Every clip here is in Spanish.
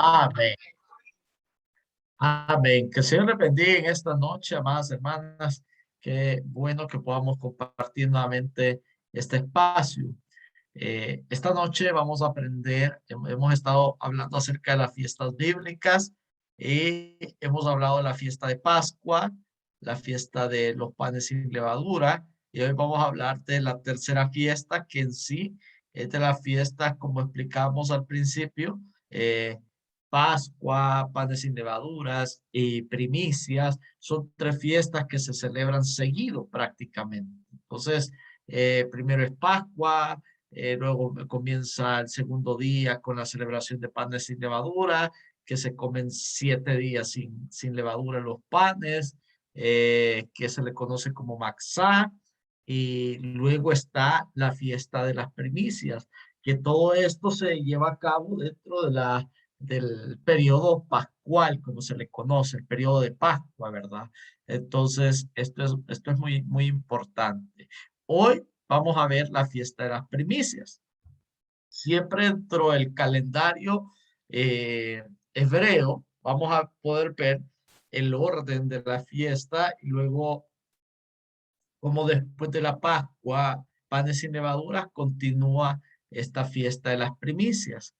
Amén. Amén. Que el Señor les bendiga en esta noche, amadas hermanas. Qué bueno que podamos compartir nuevamente este espacio. Esta noche vamos a aprender, hemos estado hablando acerca de las fiestas bíblicas y hemos hablado de la fiesta de Pascua, la fiesta de los panes sin levadura, y hoy vamos a hablar de la tercera fiesta, que en sí es de las fiestas, como explicamos al principio, Pascua, panes sin levaduras y primicias. Son tres fiestas que se celebran seguido prácticamente. Entonces, primero es Pascua, luego comienza el segundo día con la celebración de panes sin levadura, que se comen 7 días sin levadura los panes, que se le conoce como Maxá. Y luego está la fiesta de las primicias, que todo esto se lleva a cabo dentro del periodo pascual, como se le conoce, el periodo de Pascua, ¿verdad? Entonces, esto es muy, muy importante. Hoy vamos a ver la fiesta de las primicias. Siempre dentro del calendario hebreo, vamos a poder ver el orden de la fiesta y luego como después de la Pascua, panes sin levaduras, continúa esta fiesta de las primicias.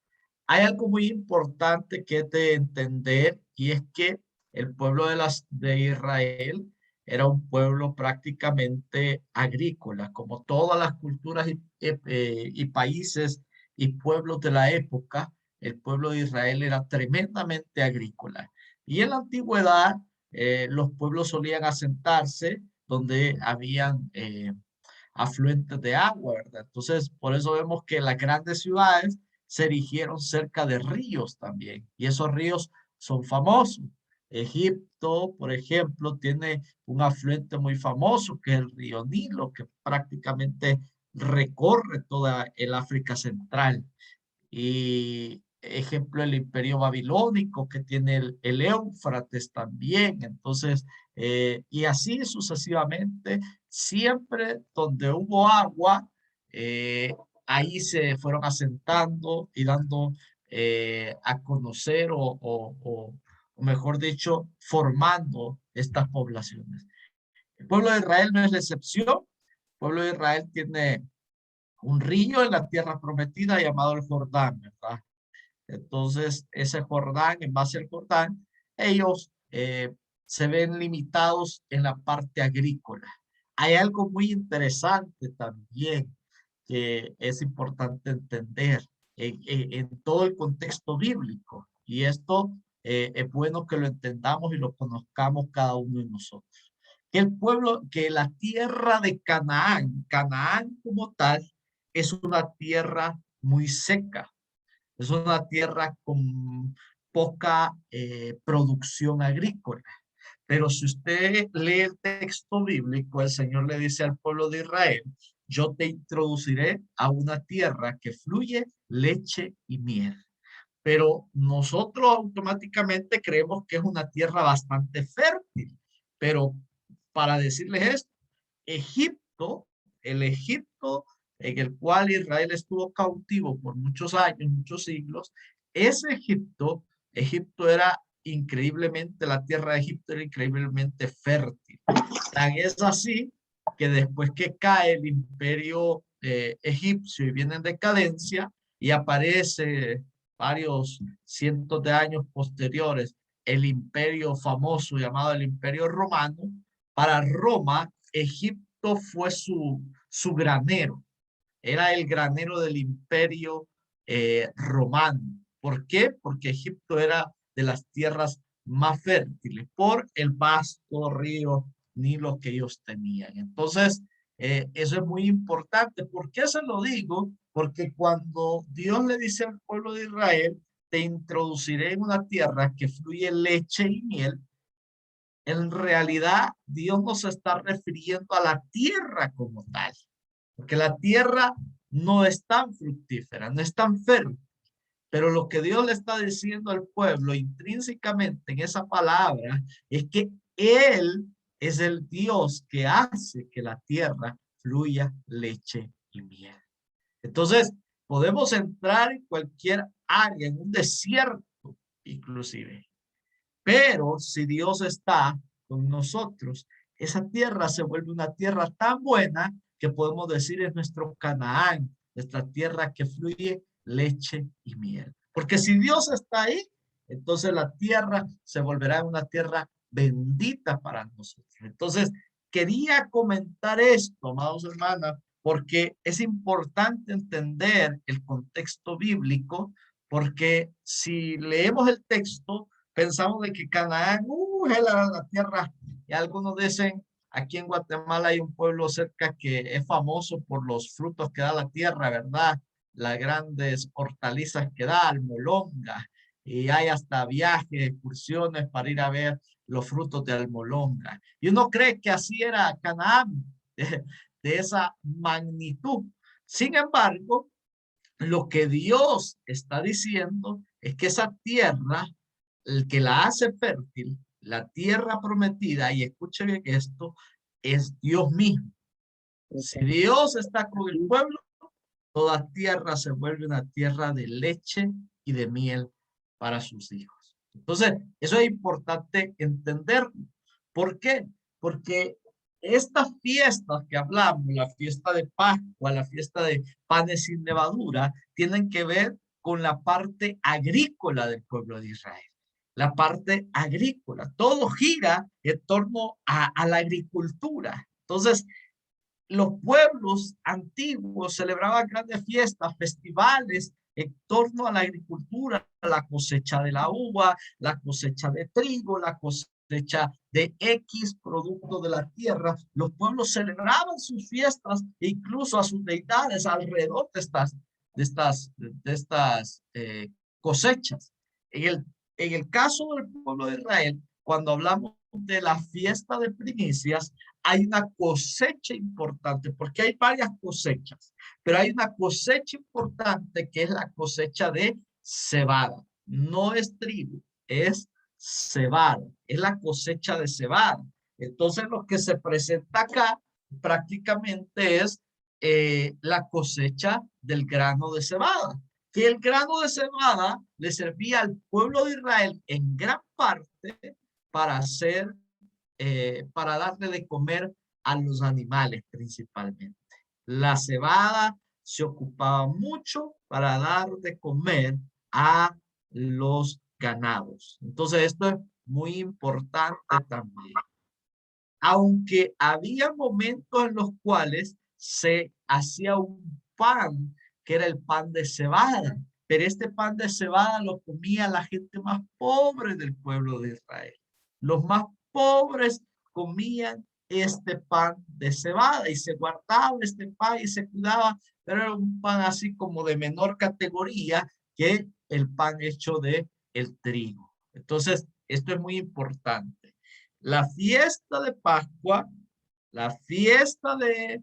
Hay algo muy importante que es de entender y es que el pueblo de Israel era un pueblo prácticamente agrícola, como todas las culturas y países y pueblos de la época. El pueblo de Israel era tremendamente agrícola. Y en la antigüedad, los pueblos solían asentarse donde habían afluentes de agua, ¿verdad? Entonces, por eso vemos que las grandes ciudades se erigieron cerca de ríos también, y esos ríos son famosos. Egipto, por ejemplo, tiene un afluente muy famoso que es el río Nilo, que prácticamente recorre toda el África Central. Y ejemplo, el imperio babilónico que tiene el Éufrates también. Entonces, y así sucesivamente, siempre donde hubo agua, ahí se fueron asentando y dando a conocer o mejor dicho, formando estas poblaciones. El pueblo de Israel no es la excepción. El pueblo de Israel tiene un río en la tierra prometida llamado el Jordán, ¿verdad? Entonces, ese Jordán, en base al Jordán, ellos se ven limitados en la parte agrícola. Hay algo muy interesante también que es importante entender en todo el contexto bíblico. Y esto es bueno que lo entendamos y lo conozcamos cada uno de nosotros. Que el pueblo, que la tierra de Canaán, Canaán como tal, es una tierra muy seca, es una tierra con poca producción agrícola. Pero si usted lee el texto bíblico, el Señor le dice al pueblo de Israel, yo te introduciré a una tierra que fluye leche y miel. Pero nosotros automáticamente creemos que es una tierra bastante fértil. Pero para decirles esto, Egipto, el Egipto en el cual Israel estuvo cautivo por muchos años, muchos siglos, ese Egipto, Egipto era increíblemente, la tierra de Egipto era increíblemente fértil. Tan es así que después que cae el imperio egipcio y viene en decadencia y aparece varios cientos de años posteriores el imperio famoso llamado el imperio romano, para Roma, Egipto fue su granero, era el granero del imperio romano. ¿Por qué? Porque Egipto era de las tierras más fértiles por el vasto río Nilo que ellos tenían. Entonces, eso es muy importante. ¿Por qué se lo digo? Porque cuando Dios le dice al pueblo de Israel, te introduciré en una tierra que fluye leche y miel, en realidad Dios no se está refiriendo a la tierra como tal, porque la tierra no es tan fructífera, no es tan fértil. Pero lo que Dios le está diciendo al pueblo intrínsecamente en esa palabra es que Él es el Dios que hace que la tierra fluya leche y miel. Entonces, podemos entrar en cualquier área, en un desierto, inclusive. Pero si Dios está con nosotros, esa tierra se vuelve una tierra tan buena que podemos decir es nuestro Canaán, nuestra tierra que fluye leche y miel. Porque si Dios está ahí, entonces la tierra se volverá una tierra bendita para nosotros. Entonces, quería comentar esto, amados hermanos, porque es importante entender el contexto bíblico, porque si leemos el texto, pensamos de que Canaán, es la tierra, y algunos dicen, aquí en Guatemala hay un pueblo cerca que es famoso por los frutos que da la tierra, ¿verdad? Las grandes hortalizas que da, almolonga, y hay hasta viajes, excursiones para ir a ver los frutos de almolonga. Y uno cree que así era Canaán, de esa magnitud. Sin embargo, lo que Dios está diciendo es que esa tierra, el que la hace fértil, la tierra prometida, y escuche bien que esto es Dios mismo. Si Dios está con el pueblo, toda tierra se vuelve una tierra de leche y de miel para sus hijos. Entonces, eso es importante entenderlo. ¿Por qué? Porque estas fiestas que hablamos, la fiesta de Pascua, la fiesta de panes sin levadura, tienen que ver con la parte agrícola del pueblo de Israel. La parte agrícola, todo gira en torno a la agricultura. Entonces, los pueblos antiguos celebraban grandes fiestas, festivales en torno a la agricultura, la cosecha de la uva, la cosecha de trigo, la cosecha de X producto de la tierra. Los pueblos celebraban sus fiestas e incluso a sus deidades alrededor de estas cosechas. En el caso del pueblo de Israel, cuando hablamos de la fiesta de primicias, hay una cosecha importante, porque hay varias cosechas, pero hay una cosecha importante que es la cosecha de cebada. No es trigo, es cebada, es la cosecha de cebada. Entonces lo que se presenta acá prácticamente es la cosecha del grano de cebada, que el grano de cebada le servía al pueblo de Israel en gran parte para hacer para darle de comer a los animales principalmente. La cebada se ocupaba mucho para dar de comer a los ganados. Entonces esto es muy importante también. Aunque había momentos en los cuales se hacía un pan, que era el pan de cebada, pero este pan de cebada lo comía la gente más pobre del pueblo de Israel. Los más pobres comían este pan de cebada y se guardaba este pan y se cuidaba, pero era un pan así como de menor categoría que el pan hecho de el trigo. Entonces, esto es muy importante. La fiesta de Pascua, la fiesta de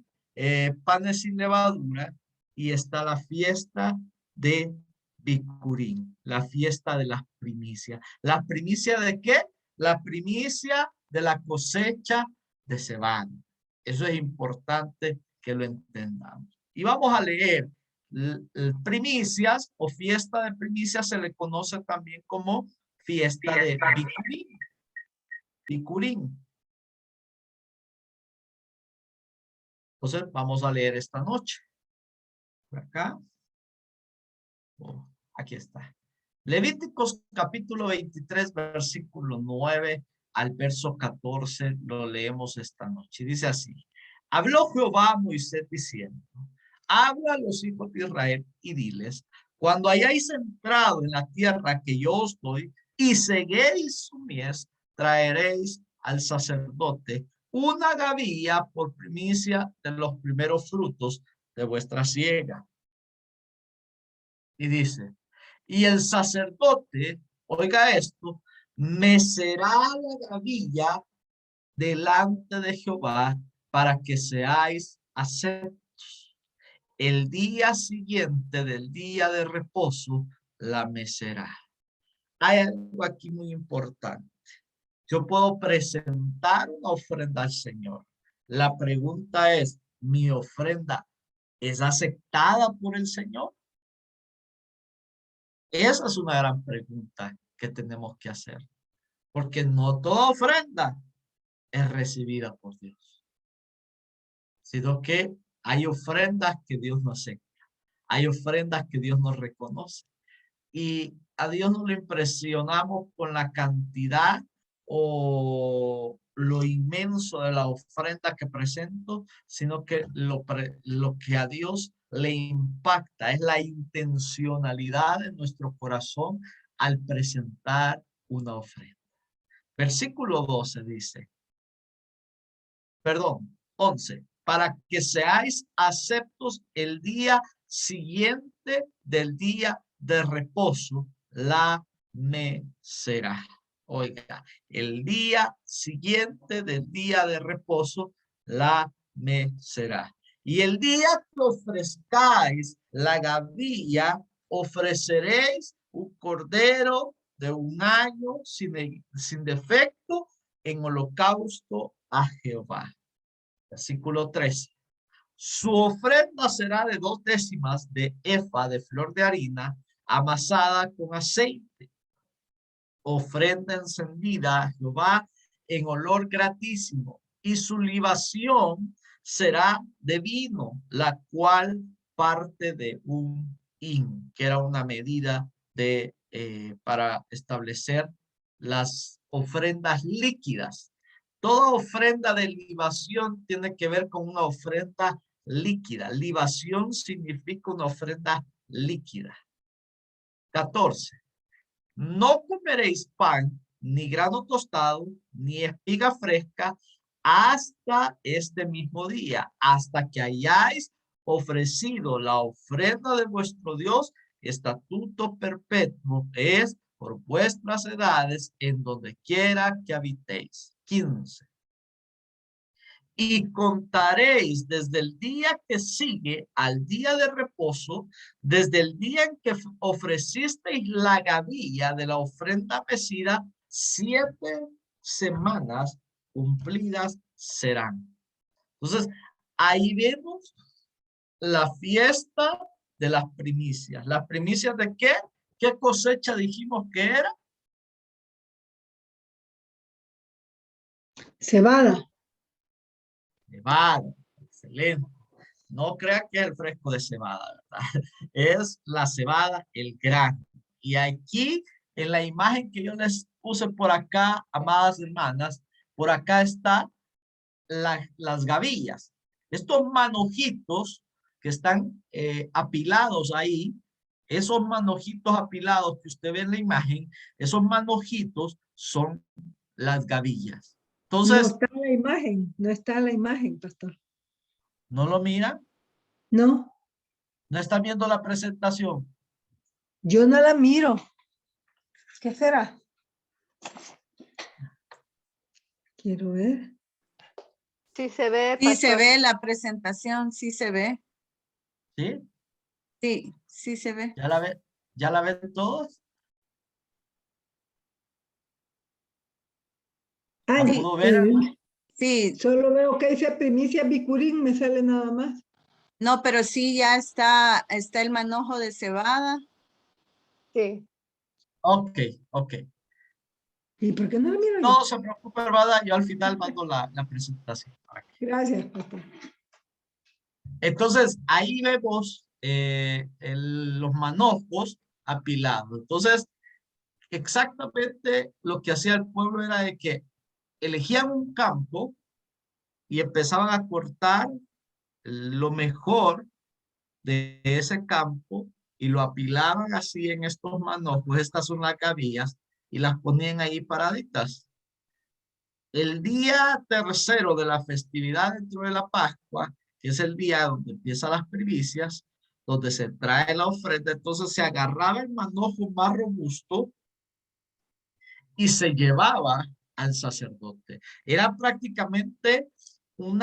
panes sin levadura, y está la fiesta de Bicurín, la fiesta de las primicias. ¿La primicia de qué? La primicia de la cosecha de cebada. Eso es importante que lo entendamos. Y vamos a leer primicias o fiesta de primicias, se le conoce también como fiesta de Bicurín. Bicurín. Entonces vamos a leer esta noche. Por acá. Oh, aquí está. Levíticos capítulo 23, versículo 9 al verso 14, lo leemos esta noche. Dice así: habló Jehová a Moisés diciendo: habla a los hijos de Israel y diles: cuando hayáis entrado en la tierra que yo os doy y seguéis su mies, traeréis al sacerdote una gavilla por primicia de los primeros frutos de vuestra siega. Y dice: y el sacerdote, oiga esto, mecerá la gavilla delante de Jehová para que seáis aceptos. El día siguiente del día de reposo la mecerá. Hay algo aquí muy importante. Yo puedo presentar una ofrenda al Señor. La pregunta es, ¿mi ofrenda es aceptada por el Señor? Esa es una gran pregunta. que tenemos que hacer. Porque no toda ofrenda es recibida por Dios, sino que hay ofrendas que Dios no acepta. Hay ofrendas que Dios no reconoce. Y a Dios no le impresionamos con la cantidad o lo inmenso de la ofrenda que presento, sino que lo que a Dios le impacta es la intencionalidad de nuestro corazón al presentar una ofrenda. Versículo 12 dice, perdón, 11, para que seáis aceptos el día siguiente del día de reposo, la meserá. Oiga, el día siguiente del día de reposo, la meserá. Y el día que ofrezcáis la gavilla, ofreceréis un cordero de un año sin defecto en holocausto a Jehová. Versículo 13. Su ofrenda será de 2 décimas de efa de flor de harina amasada con aceite. Ofrenda encendida a Jehová en olor gratísimo. Y su libación será de vino, la cual parte de un hin, que era una medida de para establecer las ofrendas líquidas. Toda ofrenda de libación tiene que ver con una ofrenda líquida. Libación significa una ofrenda líquida. 14. No comeréis pan, ni grano tostado, ni espiga fresca, hasta este mismo día, hasta que hayáis ofrecido la ofrenda de vuestro Dios, estatuto perpetuo es por vuestras edades en donde quiera que habitéis. 15. Y contaréis desde el día que sigue al día de reposo, desde el día en que ofrecisteis la gavilla de la ofrenda mecida, 7 semanas cumplidas serán. Entonces, ahí vemos la fiesta de las primicias. ¿Las primicias de qué? ¿Qué cosecha dijimos que era? Cebada. Cebada. Excelente. No crea que es el fresco de cebada, ¿verdad? Es la cebada, el grano. Y aquí, en la imagen que yo les puse por acá, amadas hermanas, por acá está las gavillas. Estos manojitos que están apilados ahí, esos manojitos apilados que usted ve en la imagen, esos manojitos son las gavillas. No Entonces, está la imagen, no está la imagen, pastor. ¿no lo miran? No, ¿No están viendo la presentación? yo no la miro. ¿Qué será? Quiero ver. Sí se ve, Sí se pastor. ve la presentación, sí se ve. ¿Sí? Sí, sí se ve. ¿Ya la ven todos? Ah, ¿La Sí, pudo ver? sí. solo veo que dice primicia bicurín, me sale nada más. No, pero sí ya está el manojo de cebada. Sí. Ok, ok. ¿Y por qué no la miro yo? No se preocupe, hermana, yo al final mando la presentación. Gracias, pastor. Entonces, ahí vemos los manojos apilados. Entonces, exactamente lo que hacía el pueblo era de que elegían un campo y empezaban a cortar lo mejor de ese campo y lo apilaban así en estos manojos. Estas son las gavillas y las ponían ahí paraditas. El día tercero de la festividad dentro de la Pascua, que es el día donde empiezan las primicias, donde se trae la ofrenda, entonces se agarraba el manojo más robusto y se llevaba al sacerdote. Era prácticamente un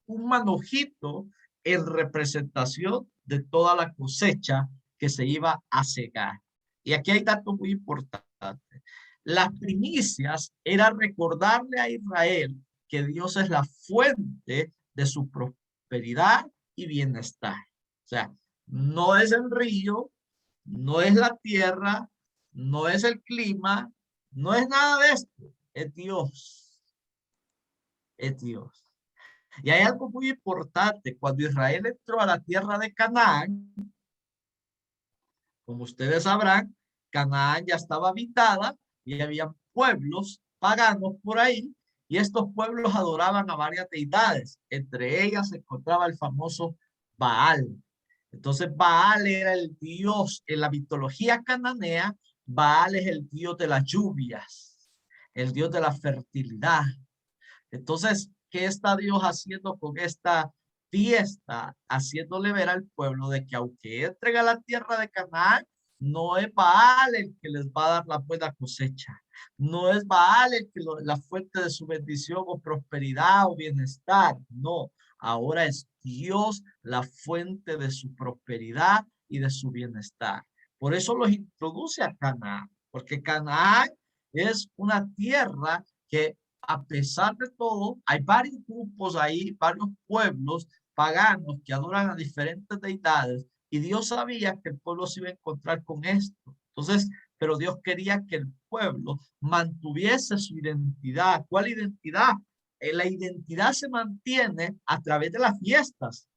manojito en representación de toda la cosecha que se iba a cegar. Y aquí hay datos muy importantes. Las primicias era recordarle a Israel que Dios es la fuente de su prosperidad y bienestar. O sea, no es el río, no es la tierra, no es el clima, no es nada de esto, es Dios. Es Dios. Y hay algo muy importante. Cuando Israel entró a la tierra de Canaán, como ustedes sabrán, Canaán ya estaba habitada y había pueblos paganos por ahí, y estos pueblos adoraban a varias deidades. Entre ellas se encontraba el famoso Baal. Entonces Baal era el dios en la mitología cananea. Baal es el dios de las lluvias, el dios de la fertilidad. Entonces, ¿qué está Dios haciendo con esta fiesta? Haciéndole ver al pueblo de que aunque entren a la tierra de Canaán, no es Baal el que les va a dar la buena cosecha. No es Baal el que la fuente de su bendición o prosperidad o bienestar. No, ahora es Dios la fuente de su prosperidad y de su bienestar. Por eso los introduce a Canaán, porque Canaán es una tierra que, a pesar de todo, hay varios grupos ahí, varios pueblos paganos que adoran a diferentes deidades, y Dios sabía que el pueblo se iba a encontrar con esto. Entonces, pero Dios quería que el pueblo mantuviese su identidad. ¿Cuál identidad? La identidad se mantiene a través de las fiestas.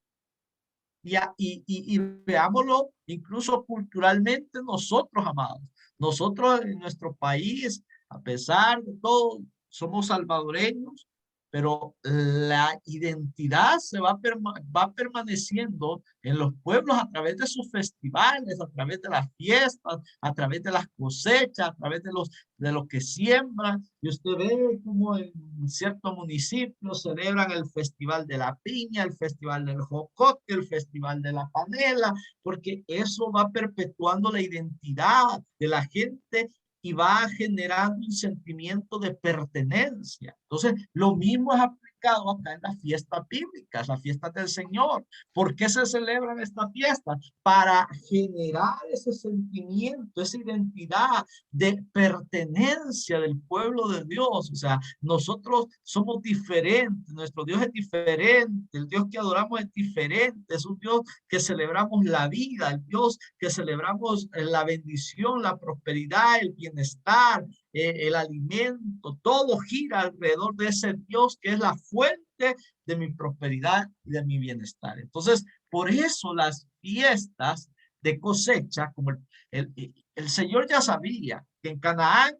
Y veámoslo incluso culturalmente nosotros, amados. Nosotros en nuestro país, a pesar de todo, somos salvadoreños, pero la identidad va permaneciendo en los pueblos a través de sus festivales, a través de las fiestas, a través de las cosechas, a través de lo que siembran. Y usted ve como en ciertos municipios celebran el festival de la piña, el festival del jocote, el festival de la panela, porque eso va perpetuando la identidad de la gente y va generando un sentimiento de pertenencia. Entonces, lo mismo es aplicado acá en las fiestas bíblicas, las fiestas del Señor. ¿Por qué se celebran estas fiestas? Para generar ese sentimiento, esa identidad de pertenencia del pueblo de Dios. O sea, nosotros somos diferentes, nuestro Dios es diferente, el Dios que adoramos es diferente, es un Dios que celebramos la vida, el Dios que celebramos la bendición, la prosperidad, el bienestar, el alimento, todo gira alrededor de ese Dios que es la fuente de mi prosperidad y de mi bienestar. Entonces, por eso las fiestas de cosecha, como el Señor ya sabía que en Canaán,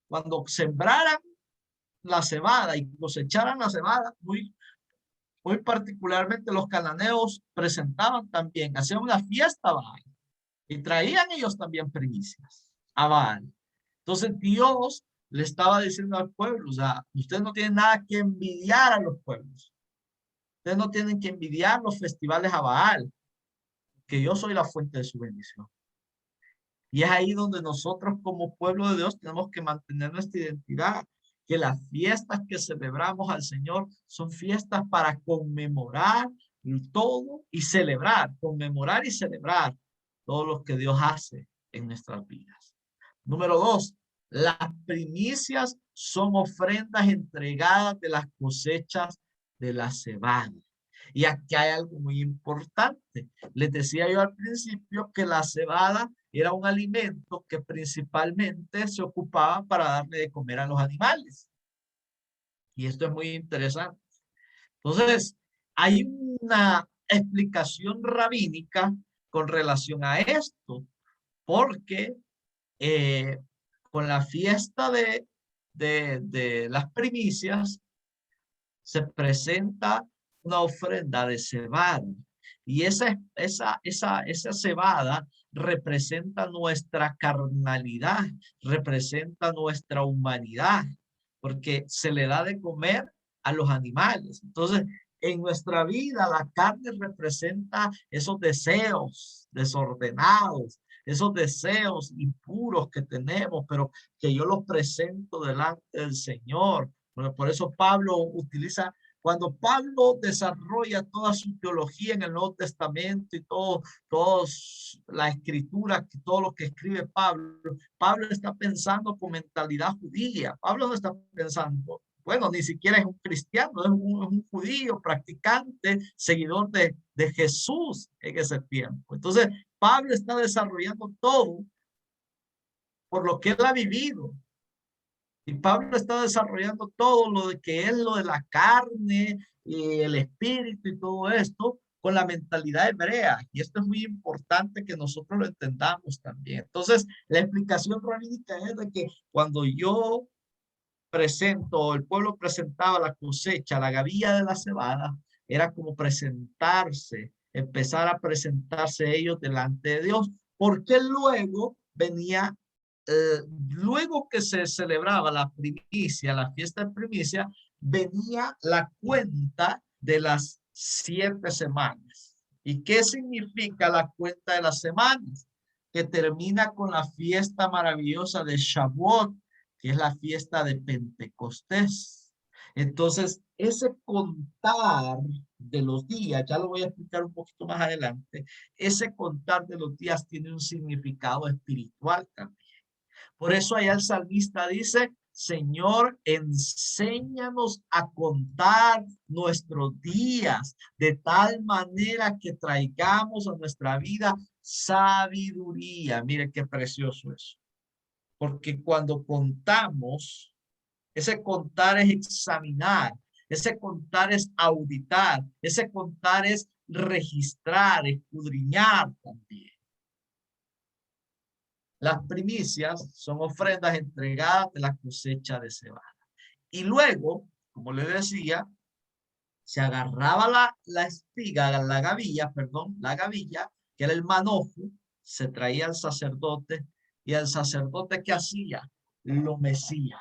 cuando sembraran la cebada y cosecharan la cebada, muy particularmente los cananeos presentaban también, hacían una fiesta a Baal y traían ellos también primicias a Baal. Entonces Dios le estaba diciendo al pueblo, o sea, ustedes no tienen nada que envidiar a los pueblos. Ustedes no tienen que envidiar los festivales a Baal, que yo soy la fuente de su bendición. Y es ahí donde nosotros como pueblo de Dios tenemos que mantener nuestra identidad, que las fiestas que celebramos al Señor son fiestas para conmemorar todo y celebrar, conmemorar y celebrar todo lo que Dios hace en nuestras vidas. Número 2, las primicias son ofrendas entregadas de las cosechas de la cebada. Y aquí hay algo muy importante. Les decía yo al principio que la cebada era un alimento que principalmente se ocupaba para darle de comer a los animales. Y esto es muy interesante. Entonces, hay una explicación rabínica con relación a esto, porque con la fiesta de las primicias se presenta una ofrenda de cebada, y esa cebada representa nuestra carnalidad, representa nuestra humanidad, porque se le da de comer a los animales. Entonces, en nuestra vida la carne representa esos deseos desordenados, esos deseos impuros que tenemos, pero que yo los presento delante del Señor. Bueno, por eso Pablo utiliza, cuando Pablo desarrolla toda su teología en el Nuevo Testamento y todos la escritura, todo lo que escribe Pablo, Pablo está pensando con mentalidad judía. Pablo no está pensando, bueno, ni siquiera es un cristiano, es un judío practicante, seguidor de Jesús en ese tiempo. Entonces, Pablo está desarrollando todo por lo que él ha vivido. Y Pablo está desarrollando todo lo de que es lo de la carne y el espíritu y todo esto con la mentalidad hebrea. Y esto es muy importante que nosotros lo entendamos también. Entonces, la explicación rabínica es de que cuando yo presento, el pueblo presentaba la cosecha, la gavilla de la cebada, era como presentarse, empezar a presentarse ellos delante de Dios, porque luego venía, luego que se celebraba la primicia, la fiesta de primicia, venía la cuenta de las 7 semanas. ¿Y qué significa la cuenta de las semanas? Que termina con la fiesta maravillosa de Shavuot, que es la fiesta de Pentecostés. Entonces, ese contar de los días, ya lo voy a explicar un poquito más adelante, ese contar de los días tiene un significado espiritual también. Por eso allá el salmista dice, Señor, enséñanos a contar nuestros días de tal manera que traigamos a nuestra vida sabiduría. Mire qué precioso eso. Porque cuando contamos, ese contar es examinar, ese contar es auditar, ese contar es registrar, escudriñar también. Las primicias son ofrendas entregadas de la cosecha de cebada. Y luego, como le decía, se agarraba la espiga, la gavilla, que era el manojo, se traía al sacerdote y el sacerdote, ¿qué hacía? Lo mecía.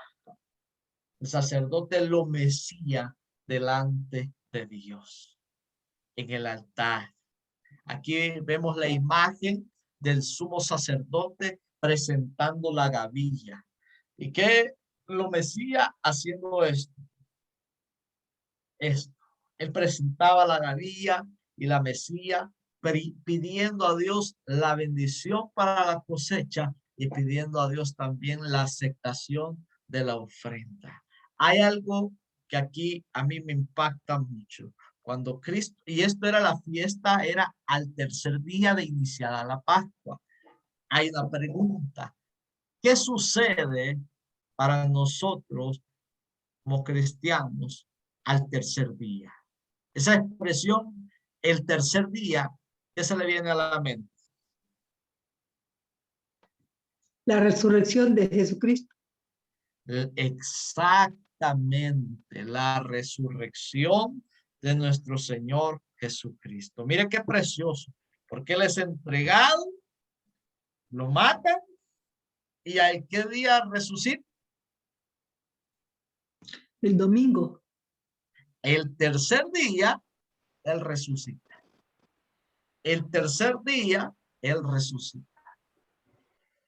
El sacerdote lo mecía delante de Dios en el altar. Aquí vemos la imagen del sumo sacerdote presentando la gavilla. ¿Y qué lo mecía haciendo esto? Él presentaba la gavilla y la mecía, pidiendo a Dios la bendición para la cosecha y pidiendo a Dios también la aceptación de la ofrenda. Hay algo que aquí a mí me impacta mucho. Cuando Cristo, y esto era la fiesta, era al tercer día de iniciada la Pascua. Hay una pregunta. ¿Qué sucede para nosotros como cristianos al tercer día? Esa expresión, el tercer día, ¿qué se le viene a la mente? La resurrección de Jesucristo. Exactamente, la resurrección de nuestro Señor Jesucristo. Mire qué precioso, porque Él es entregado, lo matan y ¿al qué día resucita? El domingo. El tercer día, Él resucita. El tercer día, Él resucita.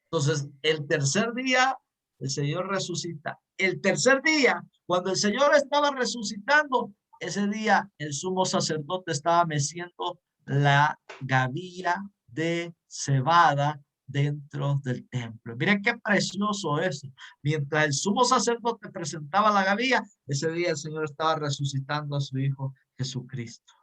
Entonces, el tercer día, el Señor resucita. El tercer día, cuando el Señor estaba resucitando, ese día el sumo sacerdote estaba meciendo la gavilla de cebada dentro del templo. Miren qué precioso eso. Mientras el sumo sacerdote presentaba la gavilla, ese día el Señor estaba resucitando a su Hijo Jesucristo.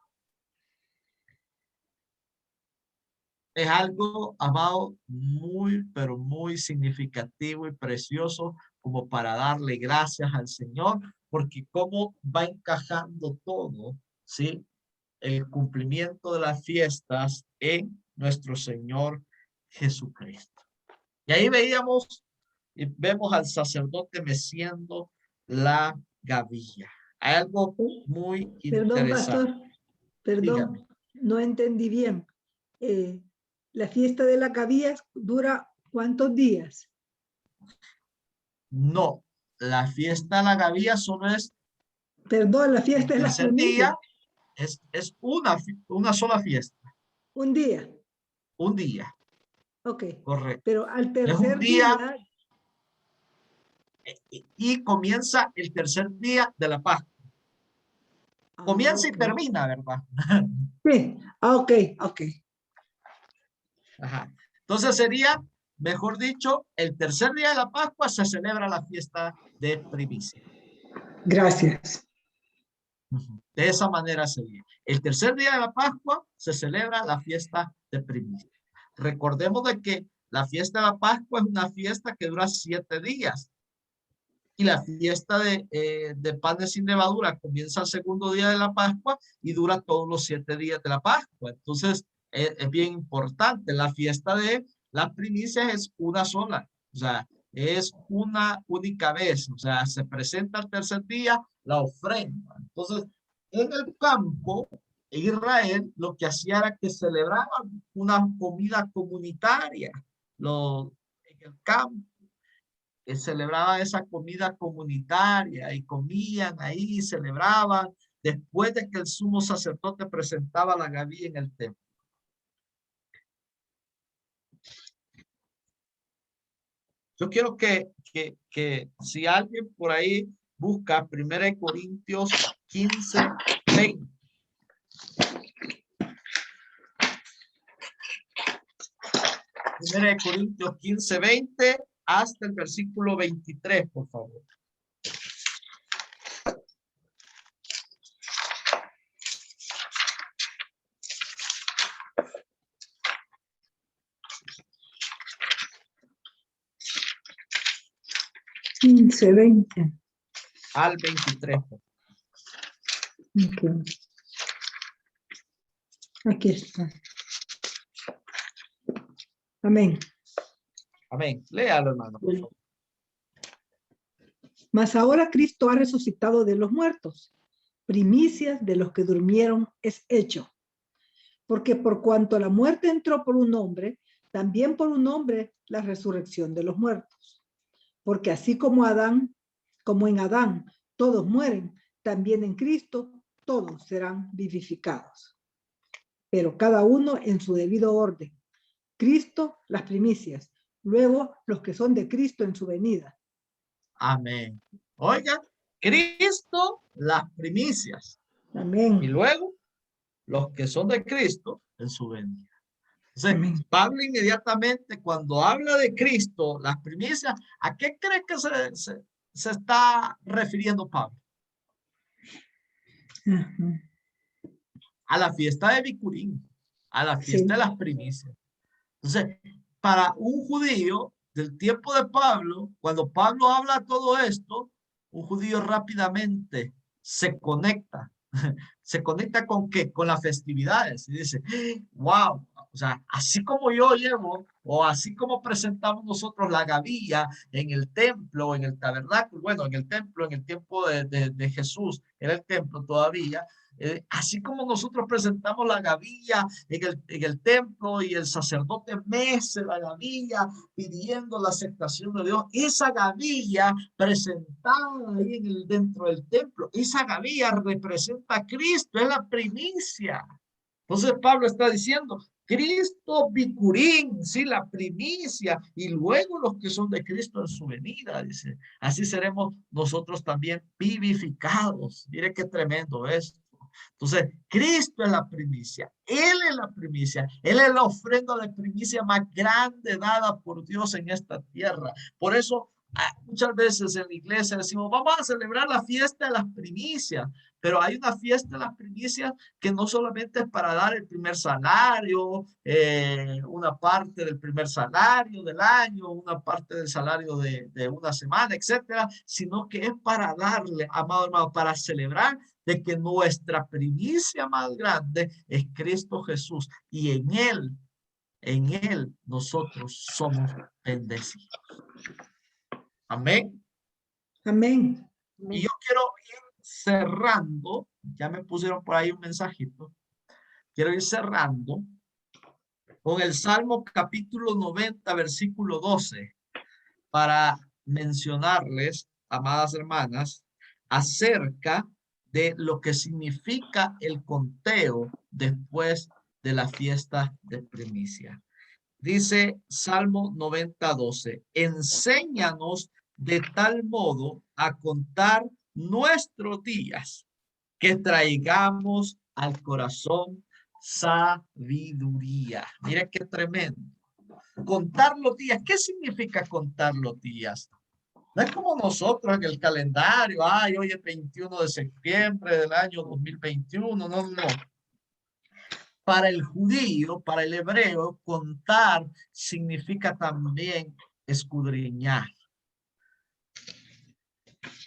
Es algo, amado, muy, pero muy significativo y precioso como para darle gracias al Señor, porque cómo va encajando todo, ¿sí? El cumplimiento de las fiestas en nuestro Señor Jesucristo. Y ahí veíamos y vemos al sacerdote meciendo la gavilla. Hay algo muy Perdón, interesante. pastor. Perdón, Dígame. no entendí bien. La fiesta de la gavilla dura ¿cuántos días? No, la fiesta de la gavilla solo es Perdón, la el fiesta de las tercer día, primicias. es una sola fiesta, Un día. un día, Ok. correcto. Pero al Es un tercer día día. y comienza el tercer día de la Pascua. Comienza y Ok. termina, ¿verdad? Sí, ok, ok. Ajá. Entonces sería, mejor dicho, el tercer día de la Pascua se celebra la fiesta de primicia. Gracias. De esa manera sería. El tercer día de la Pascua se celebra la fiesta de primicia. Recordemos de que La fiesta de la Pascua es una fiesta que dura 7 días. Y la fiesta de panes sin levadura comienza el segundo día de la Pascua y dura todos los 7 días de la Pascua. Entonces, es bien importante. La fiesta de las primicias es una sola. O sea, es una única vez. O sea, se presenta el tercer día la ofrenda. Entonces, en el campo, en Israel, lo que hacía era que celebraban una comida comunitaria. En el campo celebraban esa comida comunitaria y comían ahí, celebraban después de que el sumo sacerdote presentaba la gavilla en el templo. Yo quiero que si alguien por ahí busca 1 Corintios 15, 20. 1 Corintios 15, 20 hasta el versículo 23, por favor. Quince, 20. Al 23. Ok. Aquí está. Amén. Amén. Léalo, hermano. Por favor. Mas ahora Cristo ha resucitado de los muertos. Primicias de los que durmieron es hecho. Porque por cuanto la muerte entró por un hombre, también por un hombre la resurrección de los muertos. Porque así como en Adán todos mueren, también en Cristo todos serán vivificados. Pero cada uno en su debido orden. Cristo las primicias, luego los que son de Cristo en su venida. Amén. Oiga, Cristo las primicias. Amén. Y luego los que son de Cristo en su venida. Entonces, Amén. Pablo inmediatamente cuando habla de Cristo, las primicias, ¿a qué cree que se está refiriendo Pablo? Ajá. A la fiesta de Bicurín, a la fiesta Sí. de las primicias. Entonces, para un judío del tiempo de Pablo, cuando Pablo habla todo esto, un judío rápidamente se conecta. ¿Se conecta con qué? Con las festividades. Y dice, wow, o sea, así como yo llevo, o así como presentamos nosotros la gavilla en el templo, en el tabernáculo, bueno, en el templo, en el tiempo de Jesús, era el templo todavía, así como nosotros presentamos la gavilla en el templo y el sacerdote mece la gavilla pidiendo la aceptación de Dios, esa gavilla presentada ahí dentro del templo, esa gavilla representa a Cristo, es la primicia. Entonces Pablo está diciendo, Cristo bicurín, sí, la primicia, y luego los que son de Cristo en su venida, dice, así seremos nosotros también vivificados. Mire qué tremendo es. Entonces, Cristo es la primicia, Él es la primicia, Él es la ofrenda de primicia más grande dada por Dios en esta tierra. Por eso, muchas veces en la iglesia decimos, vamos a celebrar la fiesta de las primicias, pero hay una fiesta de las primicias que no solamente es para dar el primer salario, una parte del primer salario del año, una parte del salario de una semana, etcétera, sino que es para darle, amado hermano, para celebrar de que nuestra primicia más grande es Cristo Jesús y en Él nosotros somos bendecidos. Amén. Amén. Y yo quiero ir cerrando, ya me pusieron por ahí un mensajito, quiero ir cerrando con el Salmo capítulo 90, versículo 12, para mencionarles, amadas hermanas, acerca de lo que significa el conteo después de la fiesta de primicia. Dice Salmo 90, 12, enséñanos de tal modo a contar nuestros días que traigamos al corazón sabiduría. Mira qué tremendo. Contar los días. ¿Qué significa contar los días? No es como nosotros en el calendario. Ay, hoy es 21 de septiembre del año 2021. No, no. Para el judío, para el hebreo, contar significa también escudriñar.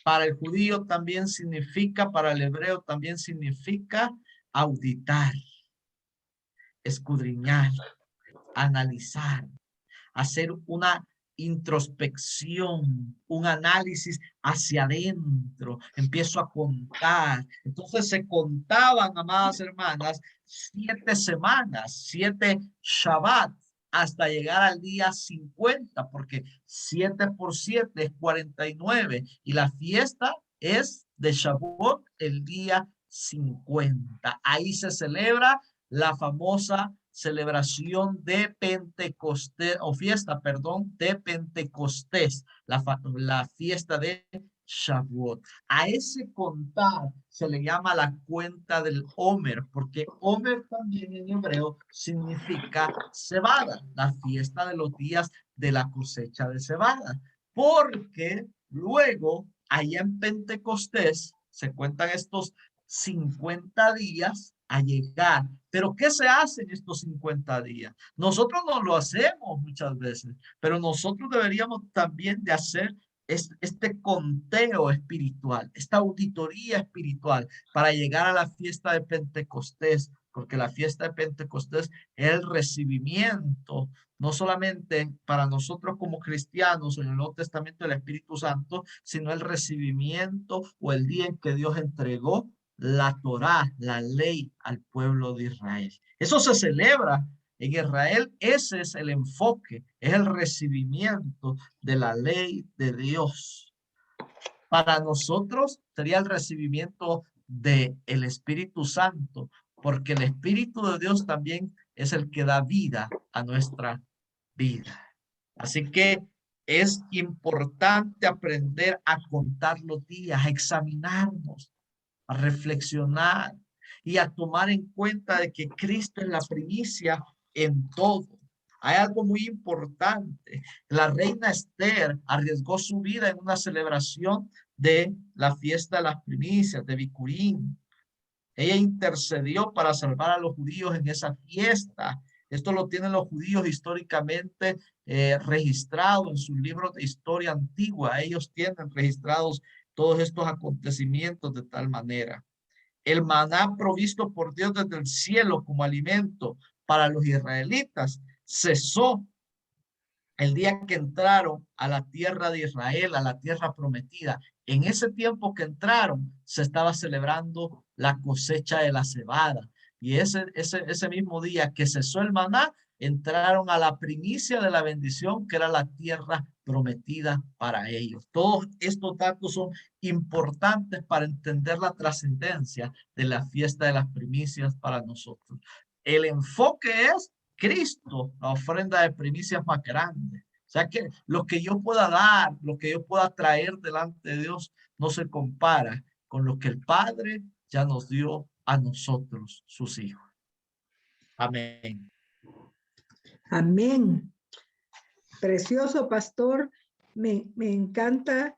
Para el judío también significa, para el hebreo también significa auditar, escudriñar, analizar, hacer una introspección, un análisis hacia adentro. Empiezo a contar. Entonces se contaban, amadas hermanas, 7 semanas, 7 Shabbat, hasta llegar al día 50, porque 7 por 7 es 49, y la fiesta es de Shavuot el día 50. Ahí se celebra la famosa celebración de Pentecostés, o fiesta, perdón, de Pentecostés, la fiesta de Shavuot. A ese contar se le llama la cuenta del Omer, porque Omer también en hebreo significa cebada, la fiesta de los días de la cosecha de cebada, porque luego allá en Pentecostés se cuentan estos 50 días a llegar. Pero ¿qué se hace en estos 50 días? Nosotros no lo hacemos muchas veces, pero nosotros deberíamos también de hacer este conteo espiritual, esta auditoría espiritual para llegar a la fiesta de Pentecostés, porque la fiesta de Pentecostés es el recibimiento, no solamente para nosotros como cristianos en el Nuevo Testamento del Espíritu Santo, sino el recibimiento o el día en que Dios entregó la Torá, la ley al pueblo de Israel. Eso se celebra en Israel, ese es el enfoque, es el recibimiento de la ley de Dios. Para nosotros sería el recibimiento del Espíritu Santo, porque el Espíritu de Dios también es el que da vida a nuestra vida. Así que es importante aprender a contar los días, a examinarnos, a reflexionar y a tomar en cuenta de que Cristo es la primicia en todo. Hay algo muy importante. La reina Esther arriesgó su vida en una celebración de la fiesta de las primicias de Bicurín. Ella intercedió para salvar a los judíos en esa fiesta. Esto lo tienen los judíos históricamente registrado en sus libros de historia antigua. Ellos tienen registrados todos estos acontecimientos de tal manera. El maná provisto por Dios desde el cielo como alimento para los israelitas cesó el día que entraron a la tierra de Israel, a la tierra prometida. En ese tiempo que entraron, se estaba celebrando la cosecha de la cebada. Y ese mismo día que cesó el maná, entraron a la primicia de la bendición, que era la tierra prometida para ellos. Todos estos datos son importantes para entender la trascendencia de la fiesta de las primicias para nosotros. El enfoque es Cristo, la ofrenda de primicias más grande. O sea que lo que yo pueda dar, lo que yo pueda traer delante de Dios, no se compara con lo que el Padre ya nos dio a nosotros, sus hijos. Amén. Amén. Precioso, pastor. Me encanta